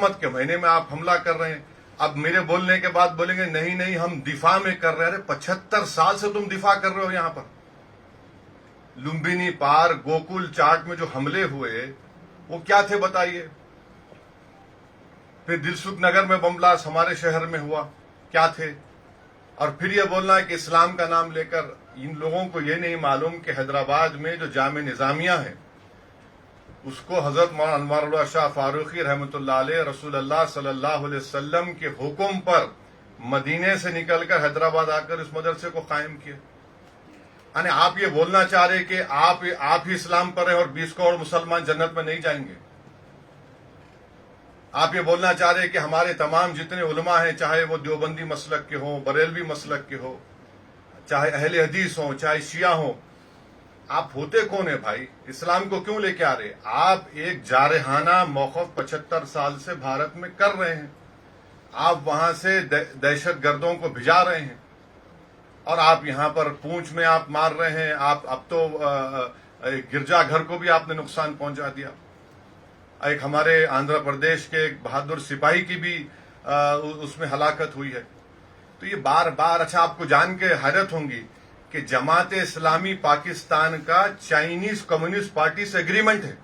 حکومت کے مہینے میں آپ حملہ کر رہے ہیں. اب میرے بولنے کے بعد بولیں گے نہیں نہیں ہم دفاع میں کر رہے ہیں. 75 سال سے تم دفاع کر رہے ہو. یہاں پر لمبینی پار گوکل چاٹ میں جو حملے ہوئے وہ کیا تھے بتائیے. پھر دلسکھ نگر میں بم بلاسٹ ہمارے شہر میں ہوا, کیا تھے. اور پھر یہ بولنا ہے کہ اسلام کا نام لے کر, ان لوگوں کو یہ نہیں معلوم کہ حیدرآباد میں جو جامع نظامیہ ہے اس کو حضرت مولانا انوار اللہ شاہ فاروقی رحمۃ اللہ علیہ رسول اللہ صلی اللہ علیہ وسلم کے حکم پر مدینے سے نکل کر حیدرآباد آ کر اس مدرسے کو قائم کیا. یعنی آپ یہ بولنا چاہ رہے کہ آپ ہی اسلام پر ہیں اور 20 کروڑ مسلمان جنت میں نہیں جائیں گے. آپ یہ بولنا چاہ رہے کہ ہمارے تمام جتنے علماء ہیں, چاہے وہ دیوبندی مسلک کے ہوں, بریلوی مسلک کے ہوں, چاہے اہل حدیث ہوں, چاہے شیعہ ہوں, آپ ہوتے کون ہیں بھائی؟ اسلام کو کیوں لے کے آ رہے؟ آپ ایک جارحانہ موقف 75 سال سے بھارت میں کر رہے ہیں. آپ وہاں سے دہشت گردوں کو بھجا رہے ہیں اور آپ یہاں پر پونچھ میں آپ مار رہے ہیں. آپ اب تو گرجا گھر کو بھی آپ نے نقصان پہنچا دیا. ایک ہمارے آندھرا پردیش کے ایک بہادر سپاہی کی بھی اس میں ہلاکت ہوئی ہے. تو یہ بار بار, اچھا آپ کو جان کے حیرت ہوں گی کہ جماعت اسلامی پاکستان کا چائنیز کمیونسٹ پارٹی سے ایگریمنٹ ہے.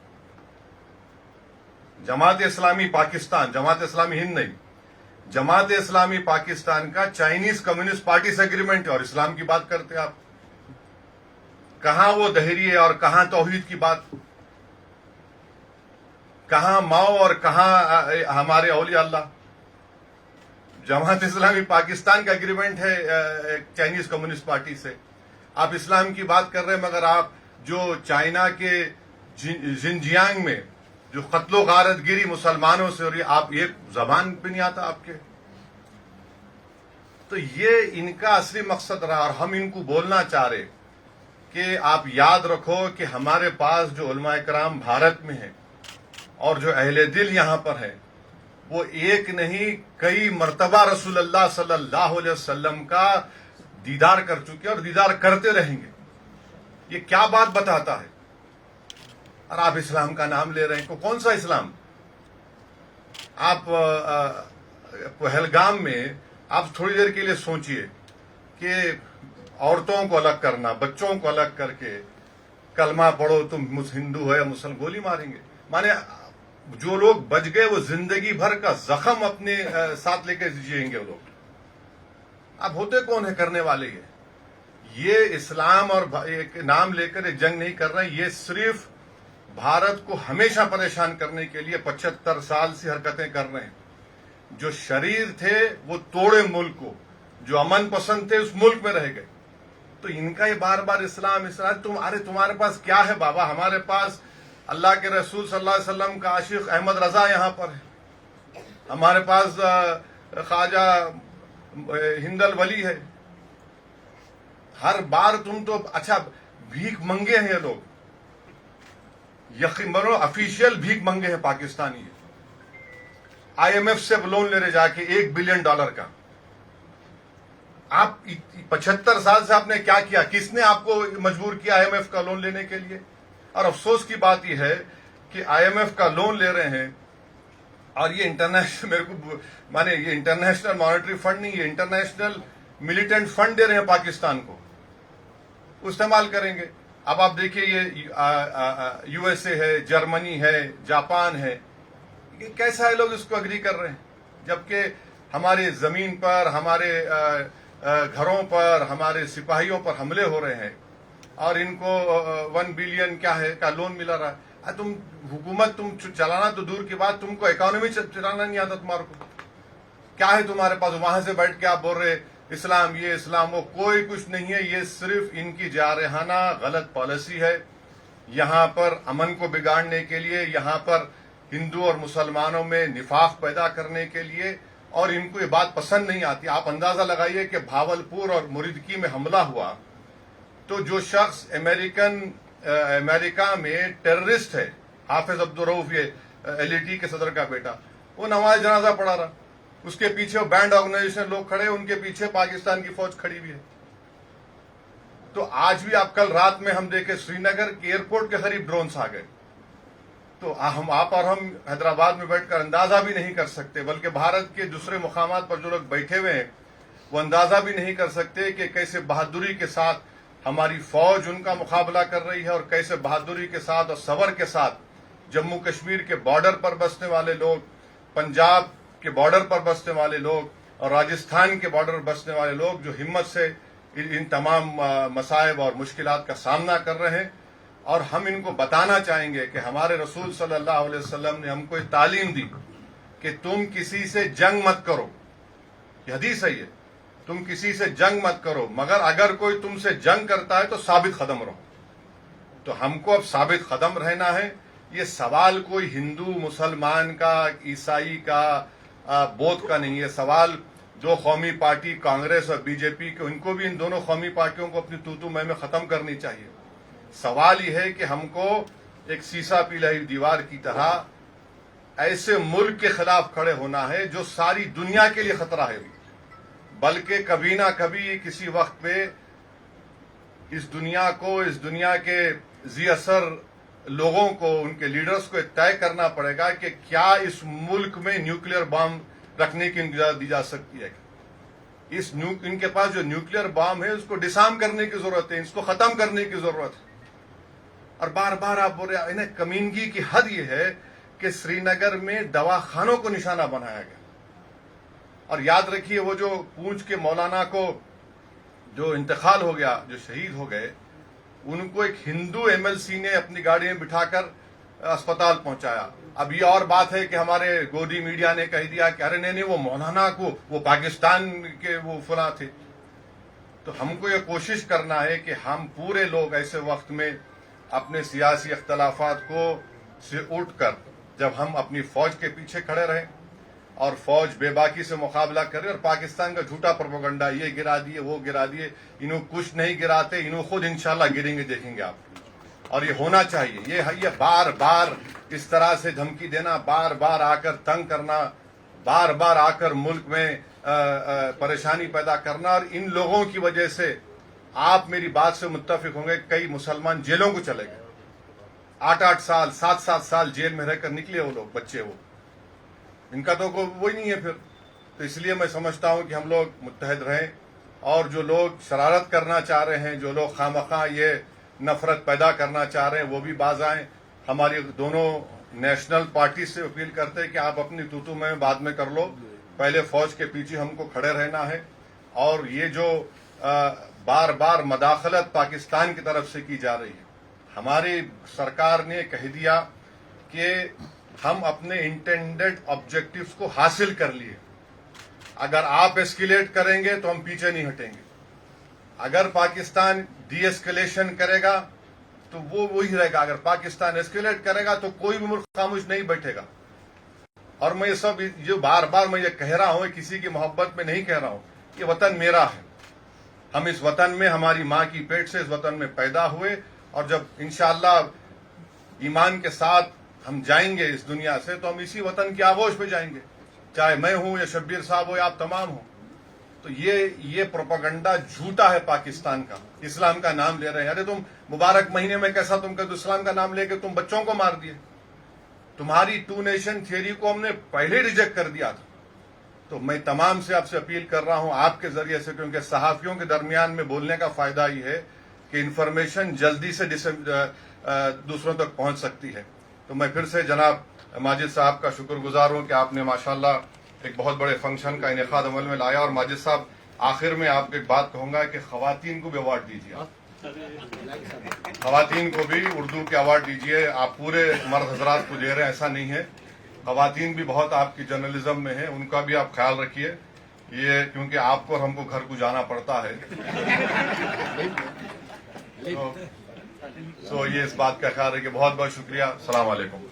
جماعت اسلامی پاکستان, جماعت اسلامی ہند نہیں, جماعت اسلامی پاکستان کا چائنیز کمیونسٹ پارٹی سے ایگریمنٹ ہے. اور اسلام کی بات کرتے آپ, کہاں وہ دہریے اور کہاں توحید کی بات, کہاں ماؤ اور کہاں ہمارے اولیاء اللہ. جماعت اسلامی پاکستان کا ایگریمنٹ ہے چائنیز کمیونسٹ پارٹی سے. آپ اسلام کی بات کر رہے ہیں مگر آپ جو چائنا کے زنجیانگ میں جو قتل و غارت گیری مسلمانوں سے ہو رہی ہے, آپ ایک زبان پہ نہیں آتا آپ کے. تو یہ ان کا اصلی مقصد رہا. اور ہم ان کو بولنا چاہ رہے کہ آپ یاد رکھو کہ ہمارے پاس جو علماء کرام بھارت میں ہیں اور جو اہل دل یہاں پر ہیں, وہ ایک نہیں کئی مرتبہ رسول اللہ صلی اللہ علیہ وسلم کا دیدار کر چکے اور دیدار کرتے رہیں گے. یہ کیا بات بتاتا ہے؟ اور آپ اسلام کا نام لے رہے ہیں. کون سا اسلام؟ آپ پہلگام میں آپ تھوڑی دیر کے لیے سوچئے کہ عورتوں کو الگ کرنا, بچوں کو الگ کر کے کلمہ پڑھو تم ہندو ہو یا مسلم, گولی ماریں گے. مانے جو لوگ بچ گئے وہ زندگی بھر کا زخم اپنے ساتھ لے کے جیئیں گے وہ لوگ. اب ہوتے کون ہیں کرنے والے؟ یہ اسلام اور ایک نام لے کر ایک جنگ نہیں کر رہے ہیں. یہ صرف بھارت کو ہمیشہ پریشان کرنے کے لیے 75 سال سے حرکتیں کر رہے ہیں. جو شریر تھے وہ توڑے ملک کو, جو امن پسند تھے اس ملک میں رہ گئے. تو ان کا یہ بار بار اسلام اسلام, تمہارے پاس کیا ہے بابا؟ ہمارے پاس اللہ کے رسول صلی اللہ علیہ وسلم کا عاشق احمد رضا یہاں پر ہے. ہمارے پاس خواجہ ہند ولی ہے. ہر بار تم تو اچھا بھیک منگے ہیں یہ لوگ, یقین بنو افیشیل بھیک منگے ہیں پاکستانی. IMF سے لون لے رہے جا کے $1 بلین کا. آپ 75 سال سے آپ نے کیا کیا؟ کس نے آپ کو مجبور کیا IMF کا لون لینے کے لیے؟ اور افسوس کی بات یہ ہے کہ IMF کا لون لے رہے ہیں اور یہ انٹرنیشنل, میرے کو مانے یہ انٹرنیشنل مانیٹری فنڈ نہیں, یہ انٹرنیشنل ملیٹنٹ فنڈ دے رہے ہیں پاکستان کو, استعمال کریں گے. اب آپ دیکھیے یہ USA ہے, جرمنی ہے, جاپان ہے, یہ کیسا ہے لوگ اس کو اگری کر رہے ہیں, جبکہ ہماری زمین پر, ہمارے گھروں پر, ہمارے سپاہیوں پر حملے ہو رہے ہیں اور ان کو 1 بلین کیا ہے کا لون ملا رہا ہے. تم حکومت تم چلانا تو دور کی بات, تم کو اکانومی چلانا نہیں آتا تمہارے کو. کیا ہے تمہارے پاس؟ وہاں سے بیٹھ کے آپ بول رہے اسلام یہ اسلام وہ, کوئی کچھ نہیں ہے. یہ صرف ان کی جارحانہ غلط پالیسی ہے. یہاں پر امن کو بگاڑنے کے لیے, یہاں پر ہندو اور مسلمانوں میں نفاق پیدا کرنے کے لیے, اور ان کو یہ بات پسند نہیں آتی. آپ اندازہ لگائیے کہ بھاولپور اور مریدکی میں حملہ ہوا تو جو شخص امریکہ میں ٹیررسٹ ہے, حافظ عبدالرؤف, یہ LET کے صدر کا بیٹا, وہ نماز جنازہ پڑھا رہا. اس کے پیچھے وہ بینڈ آرگنائزیشن لوگ کھڑے, ان کے پیچھے پاکستان کی فوج کھڑی ہوئی ہے. تو آج بھی آپ کل رات میں ہم دیکھے سری نگر کے ایئرپورٹ کے قریب ڈرونز آ گئے. تو آپ اور ہم حیدرآباد میں بیٹھ کر اندازہ بھی نہیں کر سکتے، بلکہ بھارت کے دوسرے مقامات پر جو لوگ بیٹھے ہوئے ہیں وہ اندازہ بھی نہیں کر سکتے کہ کیسے بہادری کے ساتھ ہماری فوج ان کا مقابلہ کر رہی ہے، اور کیسے بہادری کے ساتھ اور صبر کے ساتھ جموں کشمیر کے بارڈر پر بسنے والے لوگ، پنجاب کے بارڈر پر بسنے والے لوگ اور راجستھان کے بارڈر پر بسنے والے لوگ جو ہمت سے ان تمام مصائب اور مشکلات کا سامنا کر رہے ہیں. اور ہم ان کو بتانا چاہیں گے کہ ہمارے رسول صلی اللہ علیہ وسلم نے ہم کو ایک تعلیم دی کہ تم کسی سے جنگ مت کرو. یہ حدیث ہے، یہ تم کسی سے جنگ مت کرو، مگر اگر کوئی تم سے جنگ کرتا ہے تو ثابت قدم رہو. تو ہم کو اب ثابت قدم رہنا ہے. یہ سوال کوئی ہندو مسلمان کا، عیسائی کا، بودھ کا نہیں. یہ سوال دو قومی پارٹی کانگریس اور بی جے پی کے، ان کو بھی، ان دونوں قومی پارٹیوں کو اپنی تو میں ختم کرنی چاہیے. سوال یہ ہے کہ ہم کو ایک سیسا پیلائی دیوار کی طرح ایسے ملک کے خلاف کھڑے ہونا ہے جو ساری دنیا کے لیے خطرہ ہے، بلکہ کبھی نہ کبھی کسی وقت پہ اس دنیا کو، اس دنیا کے ذی اثر لوگوں کو، ان کے لیڈرز کو طے کرنا پڑے گا کہ کیا اس ملک میں نیوکلیر بام رکھنے کی اجازت دی جا سکتی ہے. ان کے پاس جو نیوکلیر بام ہے اس کو ڈسارم کرنے کی ضرورت ہے، اس کو ختم کرنے کی ضرورت ہے. اور بار بار آپ بول رہے ہیں، کمینگی کی حد یہ ہے کہ سری نگر میں دواخانوں کو نشانہ بنایا گیا. اور یاد رکھیے وہ جو پونچھ کے مولانا کو جو انتقال ہو گیا، جو شہید ہو گئے، ان کو ایک ہندو ایم ایل سی نے اپنی گاڑی میں بٹھا کر اسپتال پہنچایا. اب یہ اور بات ہے کہ ہمارے گودی میڈیا نے کہہ دیا کہ ارے نہیں وہ مولانا کو، وہ پاکستان کے وہ فلاں تھے. تو ہم کو یہ کوشش کرنا ہے کہ ہم پورے لوگ ایسے وقت میں اپنے سیاسی اختلافات کو سے اٹھ کر جب ہم اپنی فوج کے پیچھے کھڑے رہیں اور فوج بے باکی سے مقابلہ کرے، اور پاکستان کا جھوٹا پروپیگنڈا، یہ گرا دیے وہ گرا دیے، انہوں کچھ نہیں گراتے، انہوں خود انشاءاللہ گریں گے، دیکھیں گے آپ. اور یہ ہونا چاہیے. یہ بار بار اس طرح سے دھمکی دینا، بار بار آ کر تنگ کرنا، بار بار آ کر ملک میں پریشانی پیدا کرنا، اور ان لوگوں کی وجہ سے آپ میری بات سے متفق ہوں گے کئی مسلمان جیلوں کو چلے گئے. 8 سال 7 سال جیل میں رہ کر نکلے وہ لوگ، بچے وہ، ان کا تو وہی نہیں ہے پھر. تو اس لیے میں سمجھتا ہوں کہ ہم لوگ متحد رہیں، اور جو لوگ شرارت کرنا چاہ رہے ہیں، جو لوگ خواہ یہ نفرت پیدا کرنا چاہ رہے ہیں، وہ بھی باز آئیں. ہماری دونوں نیشنل پارٹی سے اپیل کرتے ہیں کہ آپ اپنی تو میں بعد میں کر لو، پہلے فوج کے پیچھے ہم کو کھڑے رہنا ہے. اور یہ جو بار بار مداخلت پاکستان کی طرف سے کی جا رہی ہے، ہماری سرکار نے کہہ دیا کہ ہم اپنے انٹینڈڈ آبجیکٹیوز کو حاصل کر لیے. اگر آپ ایسکیلیٹ کریں گے تو ہم پیچھے نہیں ہٹیں گے. اگر پاکستان ڈی ایسکیلیشن کرے گا تو وہ وہی رہے گا. اگر پاکستان ایسکیلیٹ کرے گا تو کوئی بھی ملک خاموش نہیں بیٹھے گا. اور میں یہ سب جو بار بار میں یہ کہہ رہا ہوں، کسی کی محبت میں نہیں کہہ رہا ہوں. یہ وطن میرا ہے. ہم اس وطن میں، ہماری ماں کی پیٹ سے اس وطن میں پیدا ہوئے، اور جب انشاءاللہ ایمان کے ساتھ ہم جائیں گے اس دنیا سے تو ہم اسی وطن کی آغوش پہ جائیں گے، چاہے میں ہوں یا شبیر صاحب ہو یا آپ تمام ہوں. تو یہ پروپیگنڈا جھوٹا ہے پاکستان کا. اسلام کا نام لے رہے ہیں. ارے تم مبارک مہینے میں کیسا تم کا اسلام کا نام لے کے تم بچوں کو مار دیے. تمہاری 2 نیشن تھیوری کو ہم نے پہلے ریجیکٹ کر دیا تھا. تو میں تمام سے آپ سے اپیل کر رہا ہوں آپ کے ذریعے سے، کیونکہ صحافیوں کے درمیان میں بولنے کا فائدہ یہ ہے کہ انفارمیشن جلدی سے دوسروں تک پہنچ سکتی ہے. تو میں پھر سے جناب ماجد صاحب کا شکر گزار ہوں کہ آپ نے ماشاءاللہ ایک بہت بڑے فنکشن کا انعقاد عمل میں لایا. اور ماجد صاحب، آخر میں آپ کو ایک بات کہوں گا کہ خواتین کو بھی ایوارڈ دیجیے. خواتین کو بھی اردو کے ایوارڈ دیجیے. آپ پورے مرد حضرات کو دے رہے ہیں، ایسا نہیں ہے. خواتین بھی بہت آپ کی جرنلزم میں ہیں، ان کا بھی آپ خیال رکھیے. یہ کیونکہ آپ کو اور ہم کو گھر کو جانا پڑتا ہے، تو یہ اس بات کا خیال ہے کہ بہت بہت شکریہ. السلام علیکم.